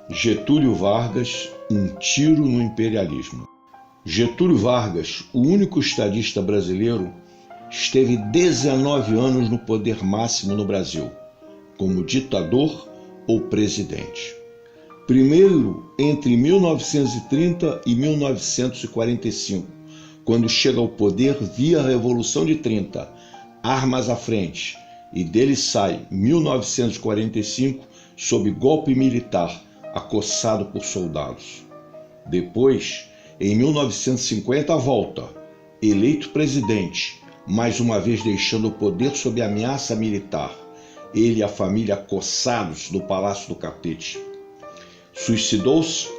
Getúlio Vargas, um tiro no imperialismo. Getúlio Vargas, o único estadista brasileiro, esteve 19 anos no poder máximo no Brasil, como ditador ou presidente. Primeiro entre 1930 e 1945, quando chega ao poder via Revolução de 30, armas à frente, e dele sai 1945 sob golpe militar, acossado por soldados. Depois, em 1950, volta, eleito presidente, mais uma vez deixando o poder sob ameaça militar, ele e a família acossados no Palácio do Catete. Suicidou-se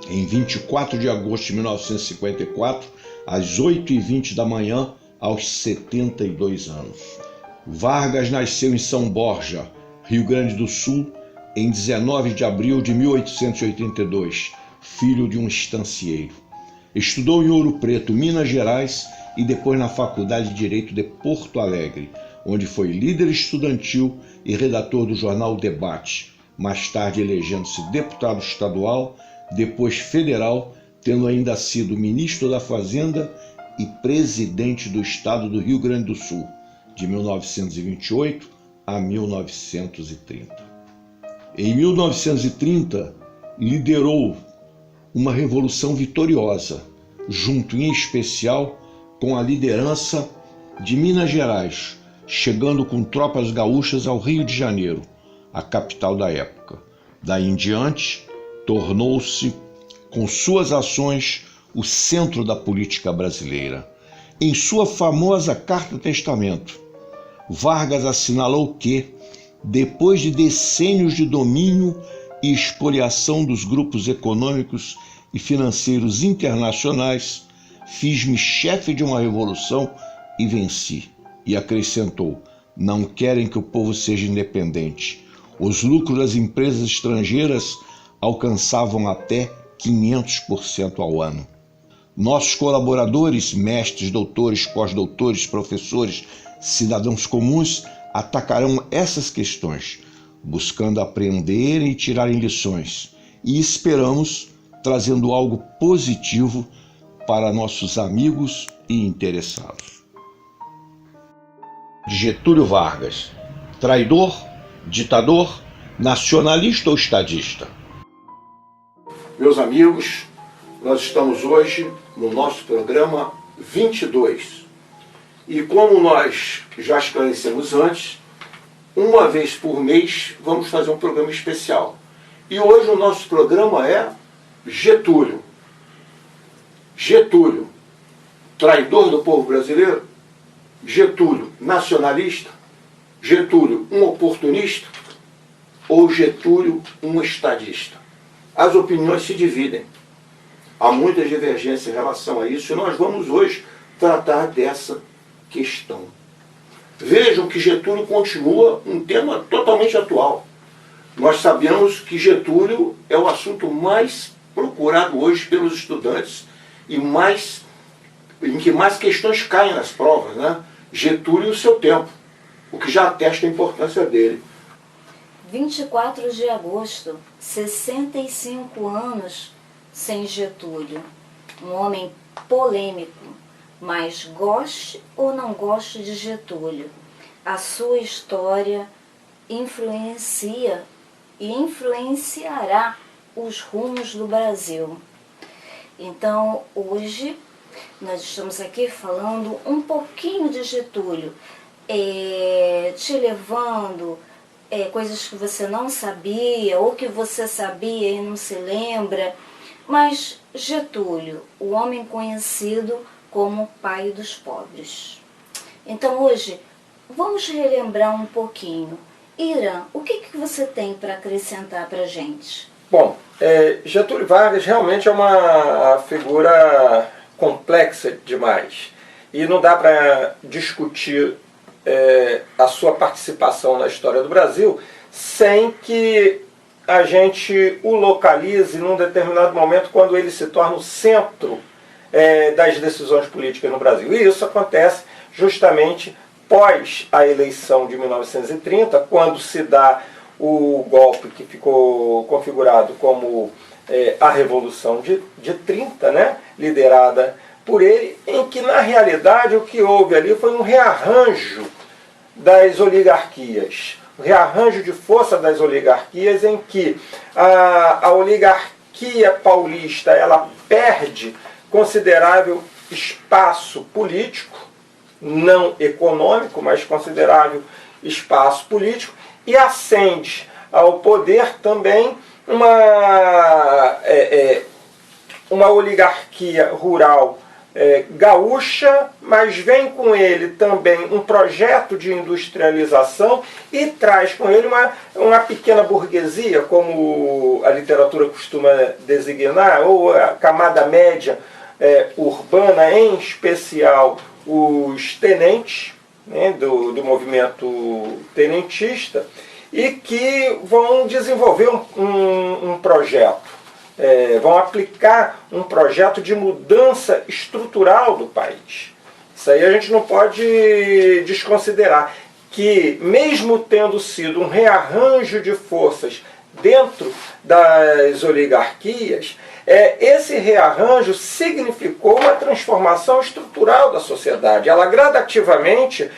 em 24 de agosto de 1954, às 8h20 da manhã, aos 72 anos. Vargas nasceu em São Borja, Rio Grande do Sul, em 19 de abril de 1882, filho de um estancieiro. Estudou em Ouro Preto, Minas Gerais, e depois na Faculdade de Direito de Porto Alegre, onde foi líder estudantil e redator do jornal Debate, mais tarde elegendo-se deputado estadual, depois federal, tendo ainda sido ministro da Fazenda e presidente do estado do Rio Grande do Sul, de 1928 a 1930. Em 1930, liderou uma revolução vitoriosa, junto em especial com a liderança de Minas Gerais, chegando com tropas gaúchas ao Rio de Janeiro, a capital da época. Daí em diante, tornou-se, com suas ações, o centro da política brasileira. Em sua famosa Carta-Testamento, Vargas assinalou que, depois de decênios de domínio e expoliação dos grupos econômicos e financeiros internacionais, fiz-me chefe de uma revolução e venci. E acrescentou: não querem que o povo seja independente. Os lucros das empresas estrangeiras alcançavam até 500% ao ano. Nossos colaboradores, mestres, doutores, pós-doutores, professores, cidadãos comuns, atacarão essas questões, buscando aprender e tirarem lições, e esperamos trazendo algo positivo para nossos amigos e interessados. Getúlio Vargas, traidor, ditador, nacionalista ou estadista? Meus amigos, nós estamos hoje no nosso programa 22. E como nós já esclarecemos antes, uma vez por mês vamos fazer um programa especial. E hoje o nosso programa é Getúlio. Getúlio, traidor do povo brasileiro? Getúlio, nacionalista? Getúlio, um oportunista? Ou Getúlio, um estadista? As opiniões se dividem. Há muita divergência em relação a isso e nós vamos hoje tratar dessa questão. Vejam que Getúlio continua um tema totalmente atual. Nós sabemos que Getúlio é o assunto mais procurado hoje pelos estudantes e em que mais questões caem nas provas, né? Getúlio e o seu tempo, o que já atesta a importância dele. 24 de agosto, 65 anos sem Getúlio. Um homem polêmico, mas goste ou não goste de Getúlio, a sua história influencia e influenciará os rumos do Brasil. Então, hoje, nós estamos aqui falando um pouquinho de Getúlio, te levando coisas que você não sabia, ou que você sabia e não se lembra, mas Getúlio, o homem conhecido como pai dos pobres. Então hoje vamos relembrar um pouquinho. Irã, o que você tem para acrescentar para a gente? Bom, Getúlio Vargas realmente é uma figura complexa demais. E não dá para discutir a sua participação na história do Brasil sem que a gente o localize num determinado momento quando ele se torna o centro das decisões políticas no Brasil. E isso acontece justamente pós a eleição de 1930, quando se dá o golpe que ficou configurado como a Revolução de 30, né, liderada por ele, em que na realidade o que houve ali foi um rearranjo das oligarquias, um rearranjo de força das oligarquias, em que a oligarquia paulista ela perde considerável espaço político, não econômico, mas considerável espaço político, e ascende ao poder também uma oligarquia rural gaúcha, mas vem com ele também um projeto de industrialização e traz com ele uma pequena burguesia, como a literatura costuma designar, ou a camada média urbana, em especial os tenentes, né, do movimento tenentista, e que vão desenvolver um projeto, vão aplicar um projeto de mudança estrutural do país. Isso aí a gente não pode desconsiderar, que mesmo tendo sido um rearranjo de forças dentro das oligarquias, esse rearranjo significou uma transformação estrutural da sociedade. Ela gradativamente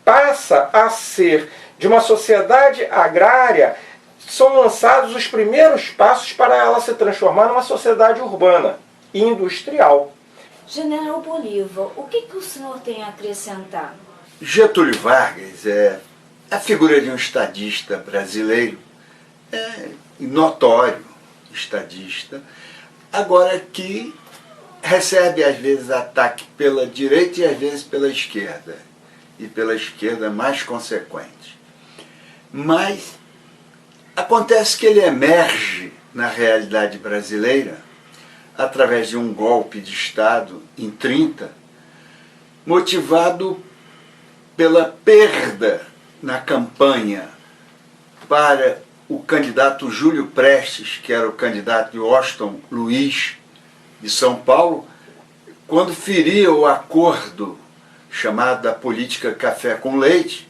passa a ser de uma sociedade agrária. São lançados os primeiros passos para ela se transformar numa sociedade urbana e industrial. General Bolívar, o que o senhor tem a acrescentar? Getúlio Vargas é a figura de um estadista brasileiro, notório estadista, agora que recebe às vezes ataque pela direita e às vezes pela esquerda, e pela esquerda mais consequente. Mas acontece que ele emerge na realidade brasileira através de um golpe de Estado em 30, motivado pela perda na campanha para o candidato Júlio Prestes, que era o candidato de Washington Luiz de São Paulo, quando feria o acordo chamado da política café com leite,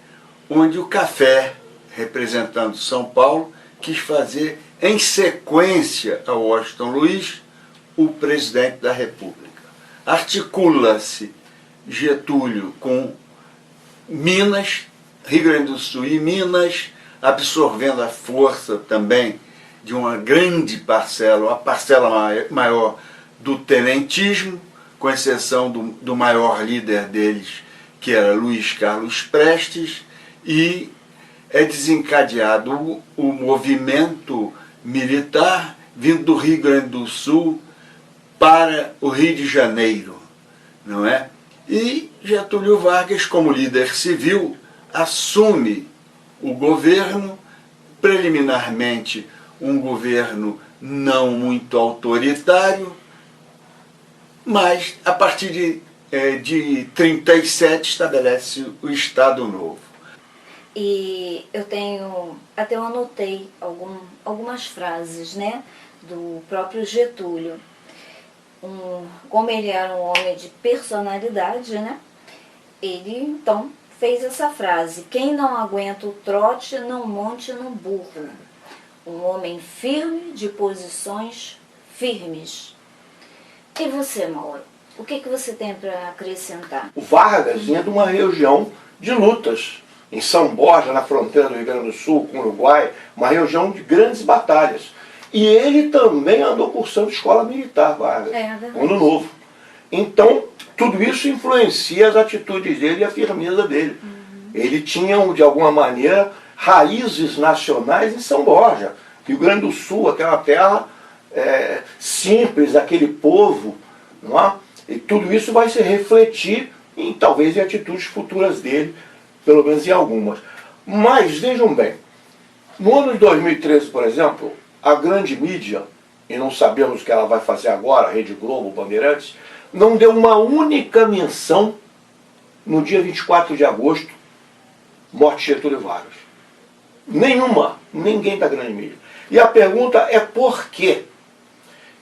onde o café, representando São Paulo, quis fazer em sequência a Washington Luiz o presidente da República. Articula-se Getúlio com Minas, Rio Grande do Sul e Minas, absorvendo a força também de uma grande parcela, a parcela maior do tenentismo, com exceção do maior líder deles, que era Luiz Carlos Prestes, e é desencadeado o movimento militar vindo do Rio Grande do Sul para o Rio de Janeiro, não é? E Getúlio Vargas, como líder civil, assume o governo, preliminarmente um governo não muito autoritário, mas a partir de 37 estabelece o Estado Novo. E eu anotei algumas frases, né, do próprio Getúlio. Como ele era um homem de personalidade, né, ele então fez essa frase: quem não aguenta o trote não monte no burro. Um homem firme, de posições firmes. E você, Mauro? O que você tem para acrescentar? O Vargas vinha de uma região de lutas. Em São Borja, na fronteira do Rio Grande do Sul com o Uruguai, uma região de grandes batalhas. E ele também andou cursando escola militar, Vargas, Ano Novo. Então, tudo isso influencia as atitudes dele e a firmeza dele. Ele tinha, de alguma maneira, raízes nacionais em São Borja. Rio Grande do Sul, aquela terra simples, aquele povo, não é? E tudo isso vai se refletir talvez em atitudes futuras dele pelo menos em algumas. Mas, vejam bem, no ano de 2013, por exemplo, a grande mídia, e não sabemos o que ela vai fazer agora, a Rede Globo, Bandeirantes, não deu uma única menção no dia 24 de agosto, morte de Getúlio Vargas. Nenhuma, ninguém da grande mídia. E a pergunta é por quê?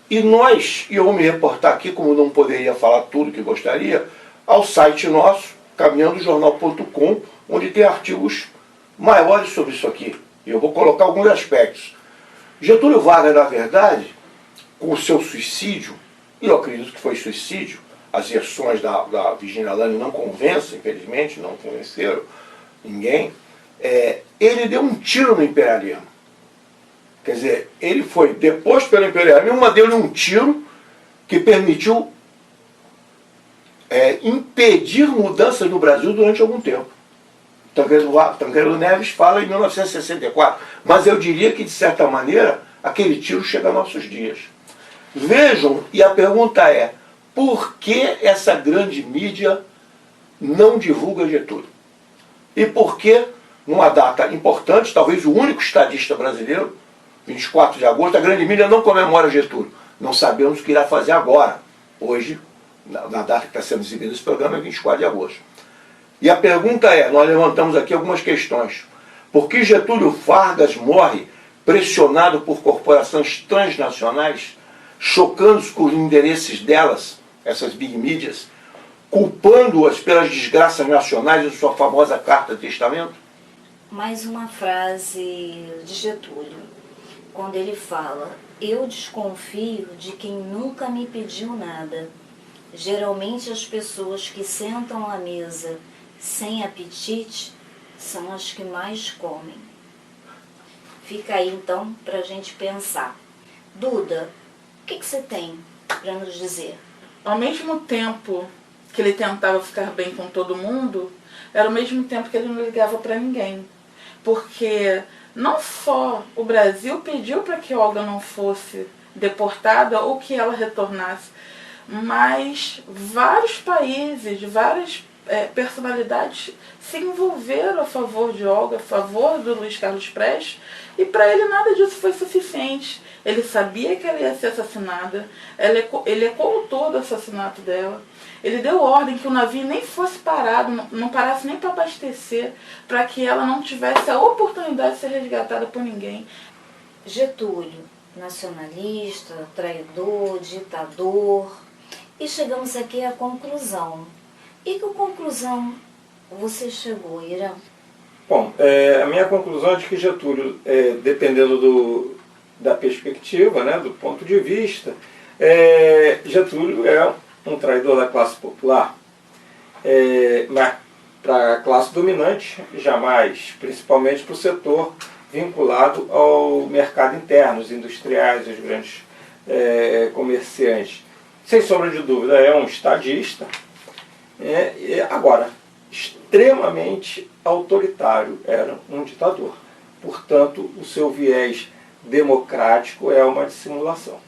E nós, e eu vou me reportar aqui, como não poderia falar tudo que gostaria, ao site nosso, caminhandojornal.com, onde tem artigos maiores sobre isso aqui. E eu vou colocar alguns aspectos. Getúlio Vargas, na verdade, com o seu suicídio, e eu acredito que foi suicídio, as versões da Virginia Lane não convencem, infelizmente, não convenceram ninguém, ele deu um tiro no imperialismo. Quer dizer, ele foi deposto pelo imperialismo, uma deu-lhe um tiro que permitiu impedir mudanças no Brasil durante algum tempo. Tancredo Neves fala em 1964, mas eu diria que, de certa maneira, aquele tiro chega a nossos dias. Vejam, e a pergunta é, por que essa grande mídia não divulga Getúlio? E por que, numa data importante, talvez o único estadista brasileiro, 24 de agosto, a grande mídia não comemora Getúlio? Não sabemos o que irá fazer agora, hoje, na data que está sendo exibido esse programa, é 24 de agosto. E a pergunta é, nós levantamos aqui algumas questões. Por que Getúlio Vargas morre pressionado por corporações transnacionais, chocando-se com os interesses delas, essas big mídias, culpando-as pelas desgraças nacionais em sua famosa Carta de Testamento? Mais uma frase de Getúlio, quando ele fala: eu desconfio de quem nunca me pediu nada. Geralmente as pessoas que sentam à mesa sem apetite são as que mais comem. Fica aí então para a gente pensar. Duda, o que você tem para nos dizer? Ao mesmo tempo que ele tentava ficar bem com todo mundo, era o mesmo tempo que ele não ligava para ninguém. Porque não só o Brasil pediu para que Olga não fosse deportada ou que ela retornasse, mas vários países, várias personalidades se envolveram a favor de Olga, a favor do Luiz Carlos Prestes, e para ele nada disso foi suficiente. Ele sabia que ela ia ser assassinada, ele é coautor do assassinato dela, ele deu ordem que o navio nem fosse parado, não parasse nem para abastecer, para que ela não tivesse a oportunidade de ser resgatada por ninguém. Getúlio, nacionalista, traidor, ditador, e chegamos aqui à conclusão. E que conclusão você chegou, Irã? Bom, a minha conclusão é de que Getúlio, dependendo da perspectiva, né, do ponto de vista, Getúlio é um traidor da classe popular, mas para a classe dominante, jamais, principalmente para o setor vinculado ao mercado interno, os industriais, os grandes comerciantes. Sem sombra de dúvida, é um estadista, agora, extremamente autoritário, era um ditador. Portanto, o seu viés democrático é uma dissimulação.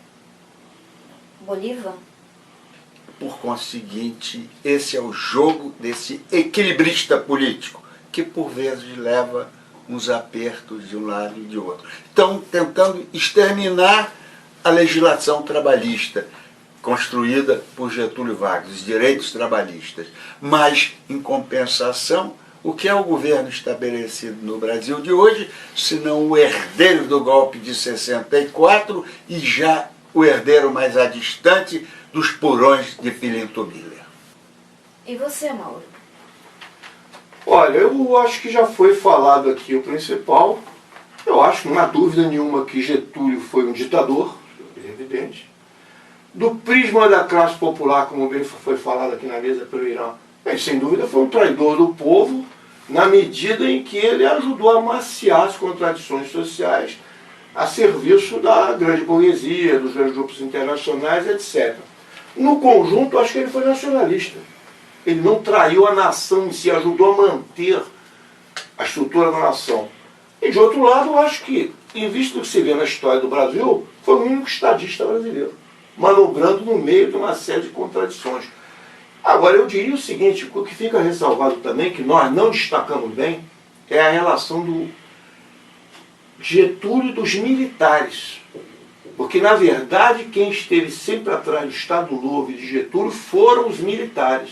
Bolívar? Por conseguinte, esse é o jogo desse equilibrista político, que por vezes leva uns apertos de um lado e de outro. Estão tentando exterminar a legislação trabalhista, construída por Getúlio Vargas, os direitos trabalhistas. Mas, em compensação, o que é o governo estabelecido no Brasil de hoje, senão o herdeiro do golpe de 64 e já o herdeiro mais adistante dos porões de Filinto Miller? E você, Mauro? Olha, eu acho que já foi falado aqui o principal. Eu acho que não há dúvida nenhuma que Getúlio foi um ditador, é evidente. Do prisma da classe popular, como bem foi falado aqui na mesa pelo Irã, sem dúvida foi um traidor do povo, na medida em que ele ajudou a amaciar as contradições sociais a serviço da grande burguesia, dos grandes grupos internacionais, etc. No conjunto, acho que ele foi nacionalista. Ele não traiu a nação em si, ajudou a manter a estrutura da nação. E, de outro lado, acho que, em vista do que se vê na história do Brasil, foi o único estadista brasileiro, manobrando no meio de uma série de contradições. Agora, eu diria o seguinte, o que fica ressalvado também, que nós não destacamos bem, é a relação do Getúlio e dos militares. Porque, na verdade, quem esteve sempre atrás do Estado Novo e de Getúlio foram os militares.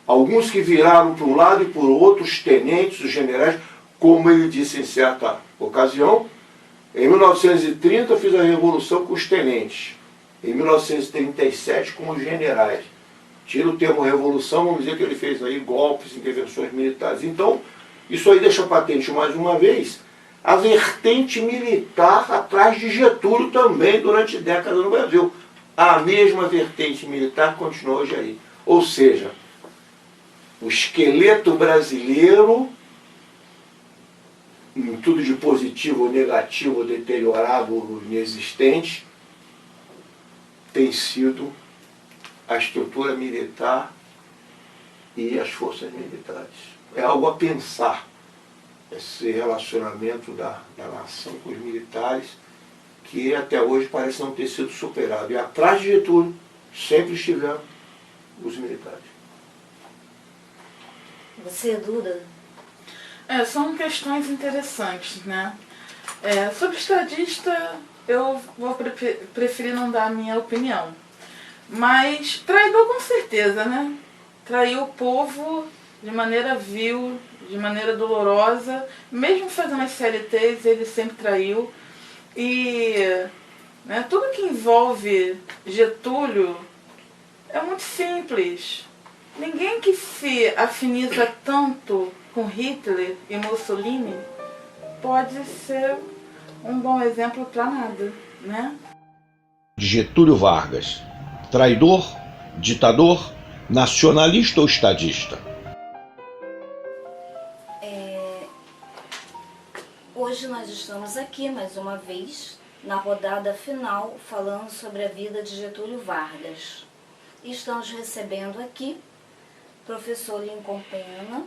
Alguns que viraram para um lado e para o outro, os tenentes, os generais, como ele disse em certa ocasião. Em 1930 fiz a revolução com os tenentes. Em 1937 com os generais. Tira o termo revolução, vamos dizer que ele fez aí golpes, intervenções militares. Então, isso aí deixa patente mais uma vez a vertente militar atrás de Getúlio também durante décadas no Brasil. A mesma vertente militar continua hoje aí. Ou seja, o esqueleto brasileiro, em tudo de positivo ou negativo, deteriorado ou inexistente, tem sido a estrutura militar e as forças militares. É algo a pensar, esse relacionamento da nação com os militares, que até hoje parece não ter sido superado. E atrás de Getúlio sempre estiveram os militares. Você, Duda? São questões interessantes, né? Sobre estadista, eu vou preferir não dar a minha opinião. Mas traidor com certeza, né? Traiu o povo de maneira vil, de maneira dolorosa. Mesmo fazendo as CLTs, ele sempre traiu. E tudo que envolve Getúlio é muito simples. Ninguém que se afiniza tanto com Hitler e Mussolini pode ser um bom exemplo para nada, né? Getúlio Vargas, traidor, ditador, nacionalista ou estadista? Hoje nós estamos aqui mais uma vez na rodada final falando sobre a vida de Getúlio Vargas. E estamos recebendo aqui professor Lincoln Pena,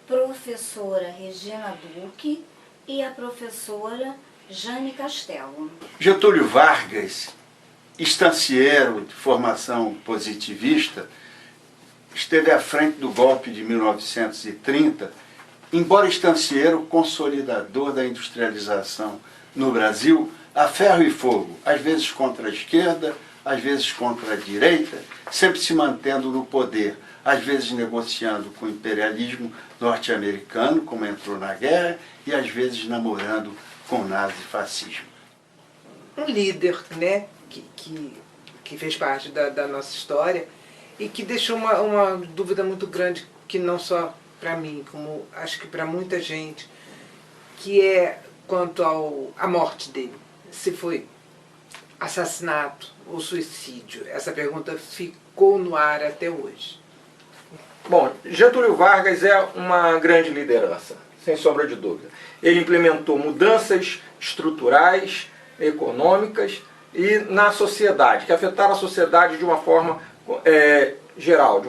professora Regina Duque e a professora Jane Castelo. Getúlio Vargas, estancieiro de formação positivista, esteve à frente do golpe de 1930, embora estancieiro, consolidador da industrialização no Brasil, a ferro e fogo, às vezes contra a esquerda, às vezes contra a direita, sempre se mantendo no poder, às vezes negociando com o imperialismo norte-americano, como entrou na guerra, e às vezes namorando com o nazifascismo. Um líder, né, que fez parte da nossa história e que deixou uma dúvida muito grande, que não só para mim, como acho que para muita gente, que é quanto à morte dele. Se foi assassinato ou suicídio. Essa pergunta ficou no ar até hoje. Bom, Getúlio Vargas é uma grande liderança, sem sombra de dúvida. Ele implementou mudanças estruturais, econômicas e na sociedade, que afetaram a sociedade de uma forma geral,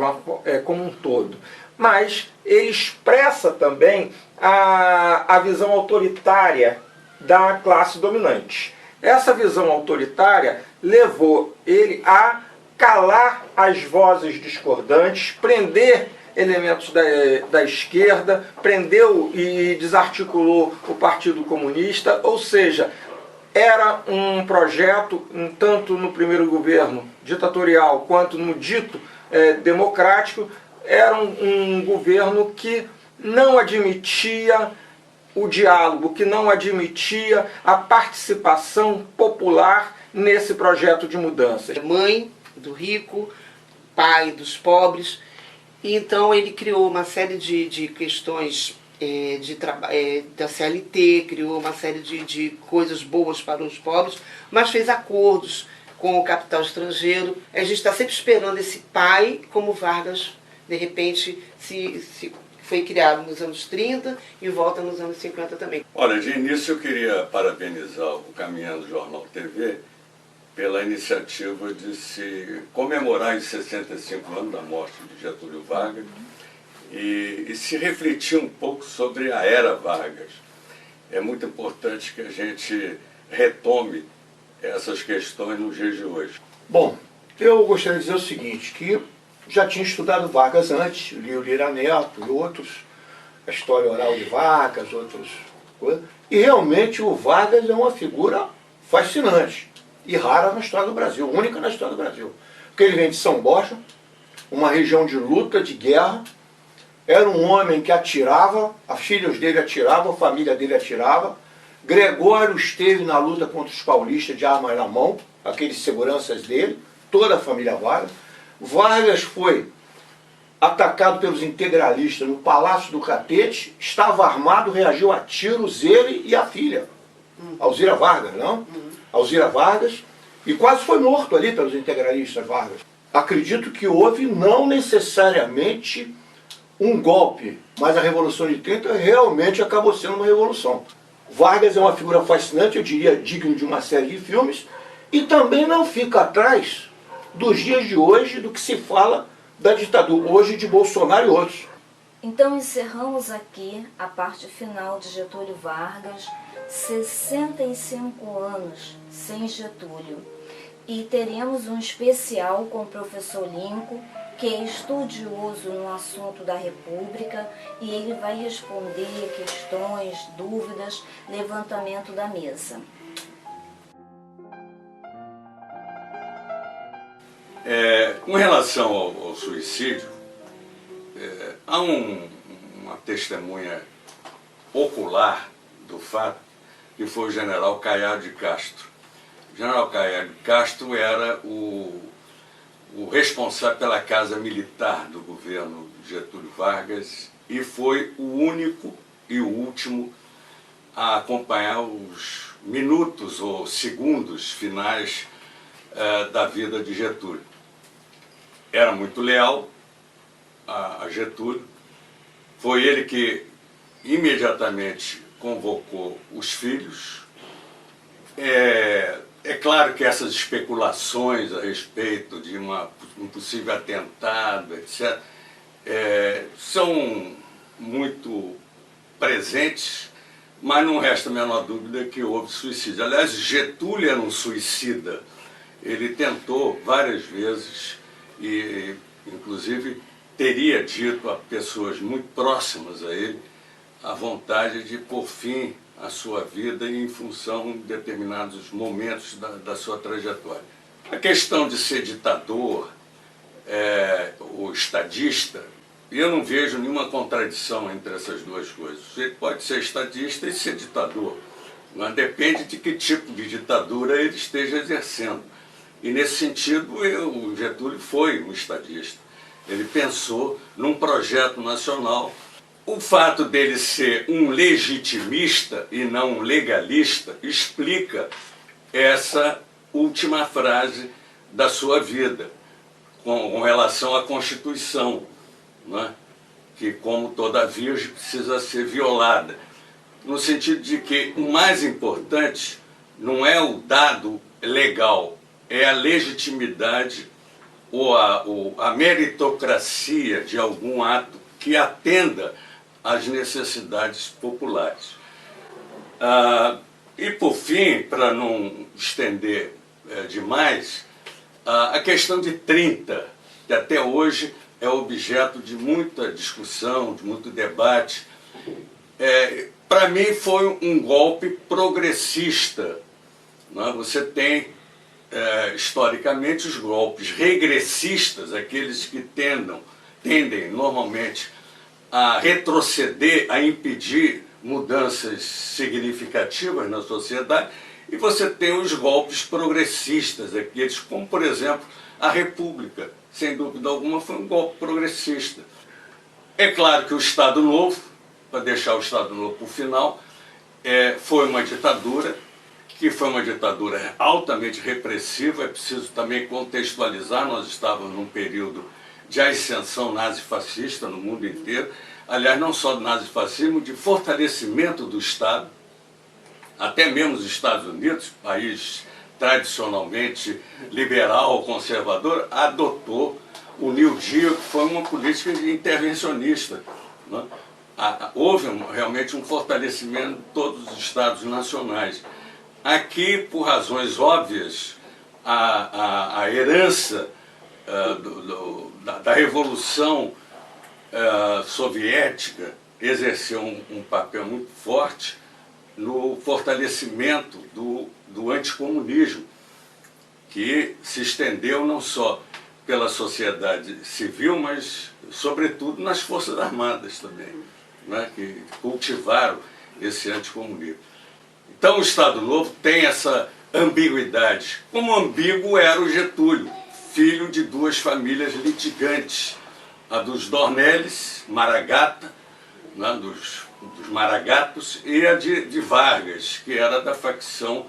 como um todo. Mas ele expressa também a visão autoritária da classe dominante. Essa visão autoritária levou ele a calar as vozes discordantes, prender elementos da esquerda, prendeu e desarticulou o Partido Comunista, ou seja, era um projeto, tanto no primeiro governo ditatorial quanto no dito democrático, era um governo que não admitia o diálogo, que não admitia a participação popular nesse projeto de mudança. Mãe do rico, pai dos pobres, e então ele criou uma série de questões da CLT, criou uma série de coisas boas para os pobres, mas fez acordos com o capital estrangeiro. A gente está sempre esperando esse pai, como Vargas, de repente, se foi criado nos anos 30 e volta nos anos 50 também. Olha, de início eu queria parabenizar o Caminhando Jornal TV pela iniciativa de se comemorar os 65 anos da morte de Getúlio Vargas e se refletir um pouco sobre a era Vargas. É muito importante que a gente retome essas questões nos dias de hoje. Bom, Eu gostaria de dizer o seguinte, que já tinha estudado Vargas antes, li o Lira Neto e outros, a história oral de Vargas, outras coisas, e realmente o Vargas é uma figura fascinante e rara na história do Brasil, única na história do Brasil. Porque ele vem de São Borja, uma região de luta, de guerra, era um homem que atirava, os filhos dele atiravam, a família dele atirava. Gregório esteve na luta contra os paulistas de armas na mão, aqueles seguranças dele, toda a família Vargas. Vargas foi atacado pelos integralistas no Palácio do Catete, estava armado, reagiu a tiros, ele e a filha, Alzira Vargas, não? Alzira Vargas, e quase foi morto ali pelos integralistas Vargas. Acredito que houve não necessariamente um golpe, mas a Revolução de 30 realmente acabou sendo uma revolução. Vargas é uma figura fascinante, eu diria digno de uma série de filmes, e também não fica atrás dos dias de hoje, do que se fala da ditadura hoje de Bolsonaro e outros. Então encerramos aqui a parte final de Getúlio Vargas, 65 anos sem Getúlio. E teremos um especial com o professor Lincoln, que é estudioso no assunto da República, e ele vai responder questões, dúvidas, levantamento da mesa. Com relação ao suicídio, há uma testemunha ocular do fato, que foi o general Caiado de Castro. O general Caiado de Castro era o responsável pela casa militar do governo Getúlio Vargas e foi o único e o último a acompanhar os minutos ou segundos finais da vida de Getúlio. Era muito leal a Getúlio, foi ele que imediatamente convocou os filhos. É claro que essas especulações a respeito de um possível atentado, etc., são muito presentes, mas não resta a menor dúvida que houve suicídio. Aliás, Getúlio era um suicida. Ele tentou várias vezes e, inclusive, teria dito a pessoas muito próximas a ele a vontade de pôr fim à sua vida em função de determinados momentos da sua trajetória. A questão de ser ditador ou estadista, eu não vejo nenhuma contradição entre essas duas coisas. Você pode ser estadista e ser ditador, mas depende de que tipo de ditadura ele esteja exercendo. E nesse sentido, o Getúlio foi um estadista. Ele pensou num projeto nacional. O fato dele ser um legitimista e não um legalista explica essa última frase da sua vida, com relação à Constituição, né? Que, como toda virgem, precisa ser violada. No sentido de que o mais importante não é o dado legal, é a legitimidade ou a meritocracia de algum ato que atenda às necessidades populares. E por fim, para não estender demais, a questão de 30, que até hoje é objeto de muita discussão, de muito debate, para mim foi um golpe progressista. Né? Você tem, historicamente, os golpes regressistas, aqueles que tendem normalmente a retroceder, a impedir mudanças significativas na sociedade, e você tem os golpes progressistas, aqueles como, por exemplo, a República, sem dúvida alguma, foi um golpe progressista. É claro que o Estado Novo, para deixar o Estado Novo para o final, foi uma ditadura, que foi uma ditadura altamente repressiva. É preciso também contextualizar, nós estávamos num período de ascensão nazifascista no mundo inteiro, aliás, não só do nazifascismo, de fortalecimento do Estado. Até mesmo os Estados Unidos, país tradicionalmente liberal, conservador, adotou o New Deal, que foi uma política intervencionista, né? Houve realmente um fortalecimento de todos os Estados nacionais. Aqui, por razões óbvias, a herança da Revolução Soviética exerceu um papel muito forte no fortalecimento do anticomunismo, que se estendeu não só pela sociedade civil, mas, sobretudo, nas Forças Armadas também, né, que cultivaram esse anticomunismo. Então, o Estado Novo tem essa ambiguidade. Como ambíguo era o Getúlio, filho de duas famílias litigantes, a dos Dornelles, Maragata, né, dos Maragatos, e a de Vargas, que era da facção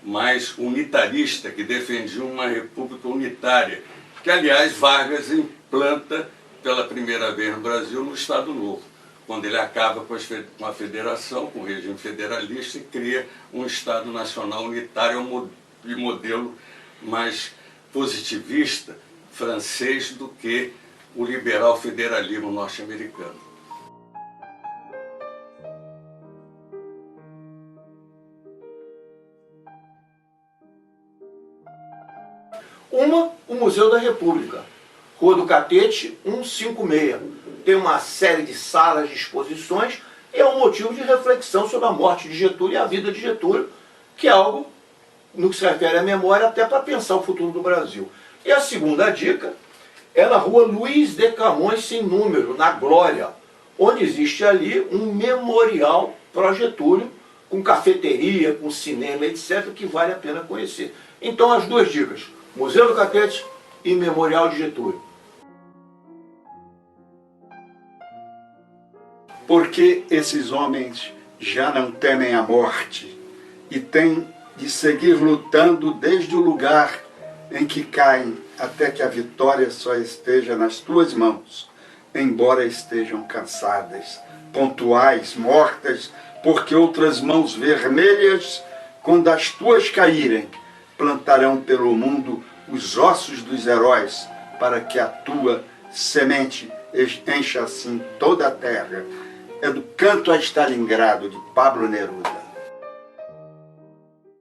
mais unitarista, que defendia uma república unitária, que, aliás, Vargas implanta pela primeira vez no Brasil no Estado Novo, quando ele acaba com a federação, com o regime federalista, e cria um Estado Nacional unitário de modelo mais positivista francês do que o liberal federalismo norte-americano. O Museu da República, Rua do Catete, 156. Tem uma série de salas de exposições e é um motivo de reflexão sobre a morte de Getúlio e a vida de Getúlio, que é algo, no que se refere à memória, até para pensar o futuro do Brasil. E a segunda dica é na Rua Luiz de Camões Sem Número, na Glória, onde existe ali um memorial para Getúlio, com cafeteria, com cinema, etc., que vale a pena conhecer. Então, as duas dicas: Museu do Catete e Memorial de Getúlio. Porque esses homens já não temem a morte e têm de seguir lutando desde o lugar em que caem até que a vitória só esteja nas tuas mãos, embora estejam cansadas, pontuais, mortas, porque outras mãos vermelhas, quando as tuas caírem, plantarão pelo mundo os ossos dos heróis, para que a tua semente encha assim toda a terra. É do Canto a Stalingrado, de Pablo Neruda.